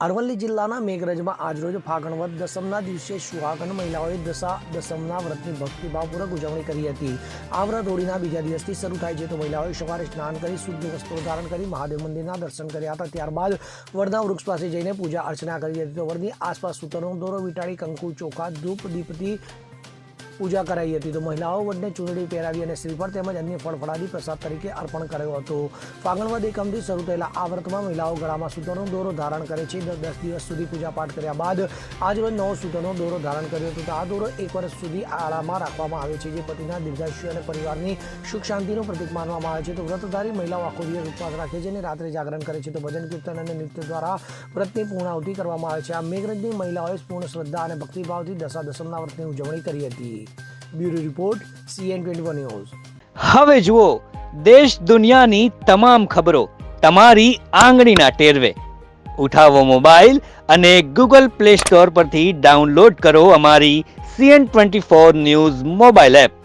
અરવલ્લી જિલ્લાના મેઘરજમાં આજરોજ ફાગણ વદ દસમના દિવસે સુહાગન મહિલાઓએ દસમના વ્રતની ભક્તિભાવપૂર્વક ઉજવણી કરી હતી। આ વ્રત હોળીના બીજા દિવસથી શરૂ થાય છે તો મહિલાઓએ સવારે સ્નાન કરી શુદ્ધ વસ્ત્રો ધારણ કરી મહાદેવ મંદિરના દર્શન કર્યા હતા। ત્યારબાદ વડના વૃક્ષ પાસે જઈને પૂજા અર્ચના કરી હતી તો વડની આસપાસ સૂતરનો દોરો વીંટાળી કંકુ ચોખા ધૂપ દીપથી પૂજા કરાઈ હતી તો મહિલાઓ વડને ચૂંદડી પહેરાવી અને શ્રીફળ તેમજ અન્ય ફળફળાદી પ્રસાદ તરીકે અર્પણ કર્યો હતો। ફાગણ વદ એકમથી શરૂ થયેલા આ વ્રતમાં મહિલાઓ ગળામાં સૂતરનો દોરો ધારણ કરે છે। 10 દિવસ સુધી પૂજાપાઠ કર્યા બાદ આજરોજ નવો સૂતરનો દોરો ધારણ કર્યો હતો તો આ દોરો 1 વર્ષ સુધી આળામાં રાખવામાં આવે છે જે પતિના દીર્ઘાયુષ્ય અને પરિવારની સુખ શાંતિનું પ્રતીક માનવામાં આવે છે। તો વ્રતધારી મહિલાઓ આખો દિવસ ઉપવાસ રાખે છે અને રાત્રે જાગરણ કરે છે તો ભજન કીર્તન અને નૃત્ય દ્વારા વ્રતની પૂર્ણાહુતિ કરવામાં આવે છે। આ મેઘરજની મહિલાઓએ પૂર્ણ શ્રદ્ધા અને ભક્તિભાવથી દસમના વ્રતની ઉજવણી કરી હતી। Bureau report CN21 news. હવે જુઓ દેશ દુનિયાની તમામ ખબરો તમારી આંગળીના ટેરવે। ઉઠાવો મોબાઈલ અને Google Play Store પરથી ડાઉનલોડ કરો અમારી CN24 ન્યૂઝ મોબાઈલ એપ।